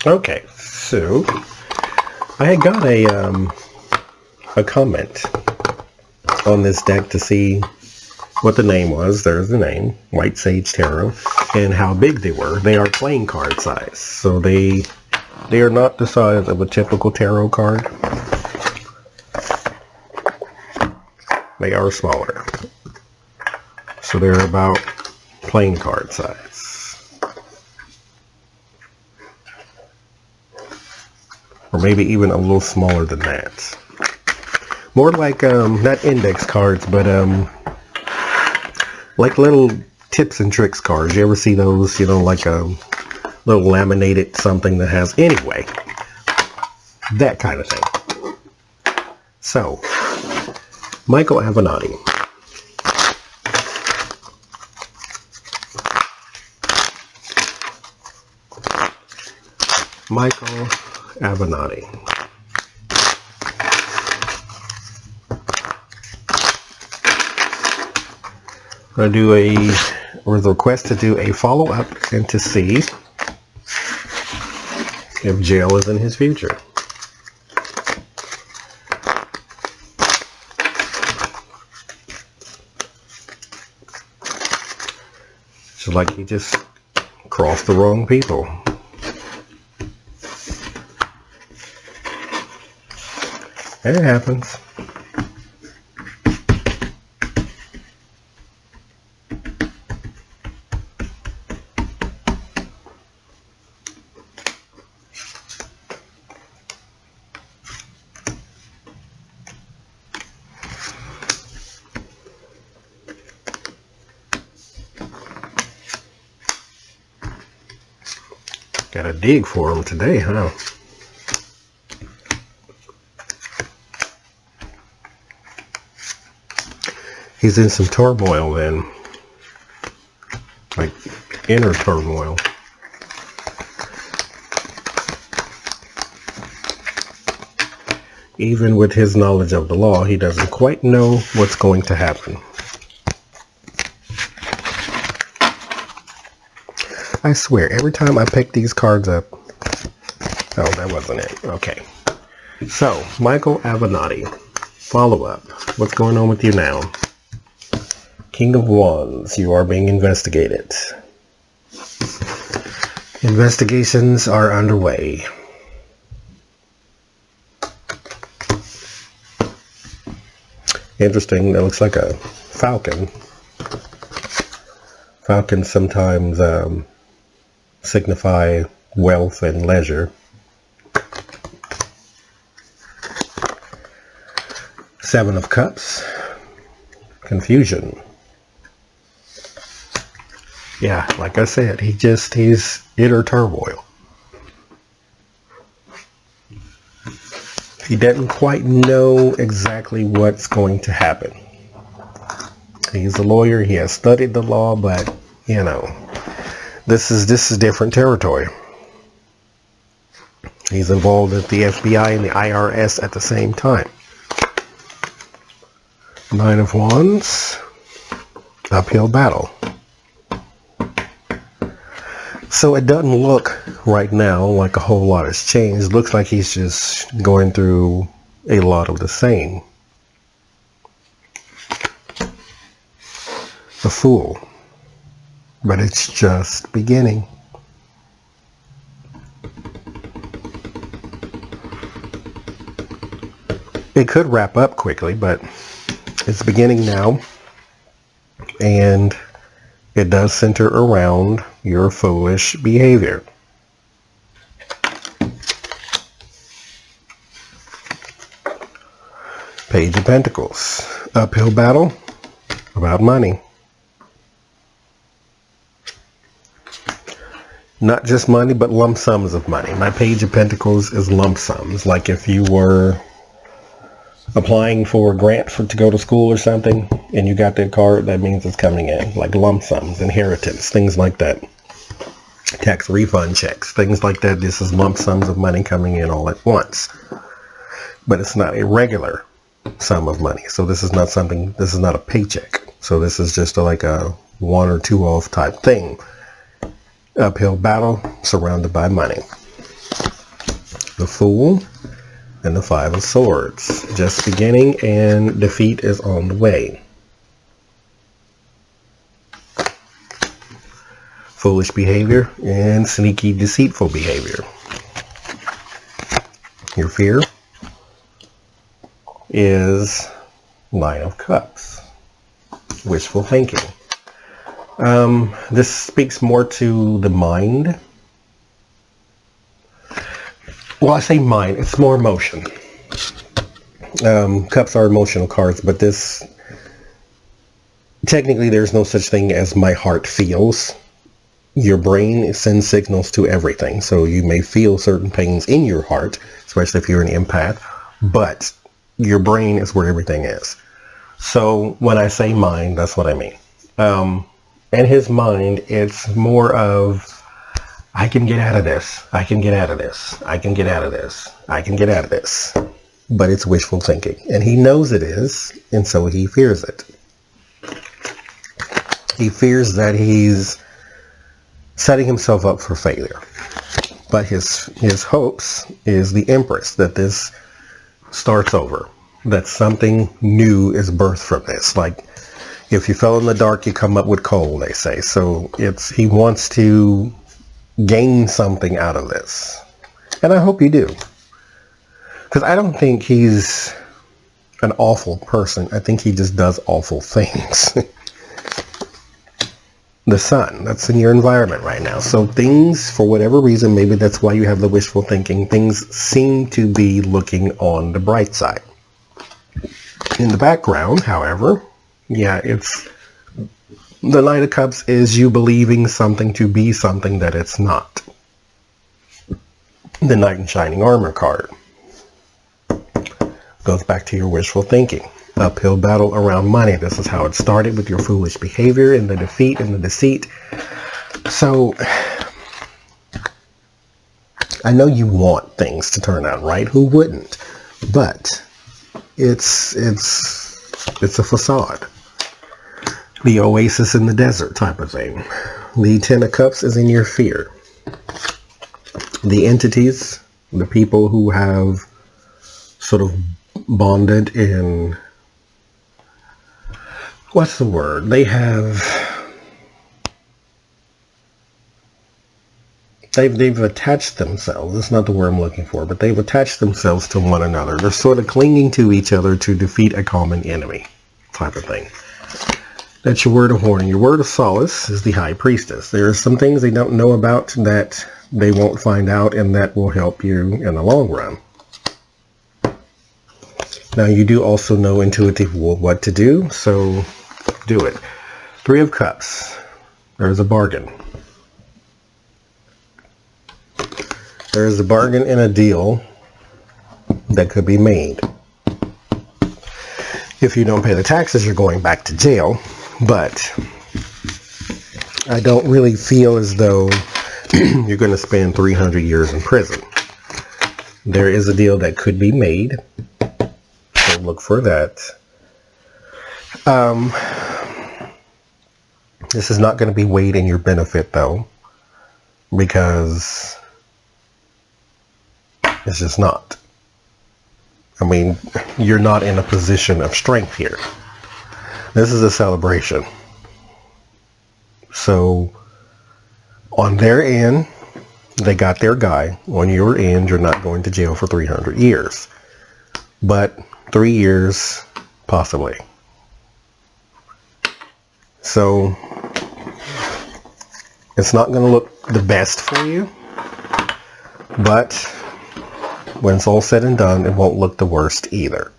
Okay, so I had got a comment on this deck to see what the name was. There's the name, White Sage Tarot, and how big they were. They are playing card size, so they are not the size of a typical tarot card. They are smaller, so they're about playing card size, or maybe even a little smaller than that. More like not index cards, but like little tips and tricks cards. You ever see those? You know, like a little laminated something that has, anyway, that kind of thing. So, Michael Avenatti. Michael Avenatti. I'm going to do a request to do a follow-up and to see if jail is in his future. It's like he just crossed the wrong people. It happens. Gotta dig for him today, huh? He's in some turmoil then. Like inner turmoil. Even with his knowledge of the law, he doesn't quite know what's going to happen. I swear, every time I pick these cards up... Oh, that wasn't it. Okay. So, Michael Avenatti. Follow up. What's going on with you now? King of Wands. You are being investigated. Investigations are underway. Interesting. That looks like a falcon. Falcons sometimes signify wealth and leisure. Seven of Cups. Confusion. Yeah, like I said, he's inner turmoil. He doesn't quite know exactly what's going to happen. He's a lawyer. He has studied the law, but you know, this is different territory. He's involved with the FBI and the IRS at the same time. Nine of Wands. Uphill battle. So it doesn't look right now like a whole lot has changed. It looks like he's just going through a lot of the same. The Fool. But it's just beginning. It could wrap up quickly, but it's beginning now. And it does center around your foolish behavior. Page of Pentacles. Uphill battle about money. Not just money, but lump sums of money. My Page of Pentacles is lump sums. Like if you were applying for a grant to go to school or something, and you got that card, that means it's coming in. Like lump sums, inheritance, things like that. Tax refund checks, things like that. This is lump sums of money coming in all at once. But it's not a regular sum of money. So this is not something, this is not a paycheck. So this is just like a 1 or 2 off type thing. Uphill battle surrounded by money. the Fool, and the Five of Swords. Just beginning, and defeat is on the way. Foolish behavior and sneaky, deceitful behavior. Your fear is Nine of Cups. Wishful thinking. This speaks more to the mind. Well, I say mind, it's more emotion. Cups are emotional cards, but this, technically there's no such thing as my heart feels. Your brain sends signals to everything, so you may feel certain pains in your heart, especially if you're an empath, but your brain is where everything is. So when I say mind, that's what I mean. In his mind, it's more of, I can get out of this, I can get out of this, I can get out of this, I can get out of this. But it's wishful thinking, and he knows it is, and so he fears it. He fears that he's setting himself up for failure. But his hopes is the Empress, that this starts over, that something new is birthed from this. Like, if you fell in the dark, you come up with coal, they say. So he wants to gain something out of this. And I hope you do. Because I don't think he's an awful person. I think he just does awful things. The sun, that's in your environment right now. So things, for whatever reason, maybe that's why you have the wishful thinking, things seem to be looking on the bright side. In the background, however, yeah, it's the Knight of Cups is you believing something to be something that it's not. The Knight in Shining Armor card goes back to your wishful thinking. Uphill battle around money. This is how it started with your foolish behavior and the defeat and the deceit. So I know you want things to turn out right. Who wouldn't? But it's a facade. The oasis in the desert type of thing. The Ten of Cups is in your fear. The entities, the people who have sort of bonded in, what's the word? They've attached themselves. That's not the word I'm looking for, but they've attached themselves to one another. They're sort of clinging to each other to defeat a common enemy type of thing. That's your word of warning. Your word of solace is the High Priestess. There are some things they don't know about that they won't find out, and that will help you in the long run. Now, you do also know intuitively what to do, so do it. Three of Cups. There's a bargain. There is a bargain and a deal that could be made. If you don't pay the taxes, you're going back to jail. But I don't really feel as though you're going to spend 300 years in prison. There is a deal that could be made. So look for that. This is not going to be weighed in your benefit, though, because it's just not. I mean, you're not in a position of strength here. This is a celebration. So on their end, they got their guy. On your end, you're not going to jail for 300 years. But 3 years, possibly. So it's not going to look the best for you. But when it's all said and done, it won't look the worst either.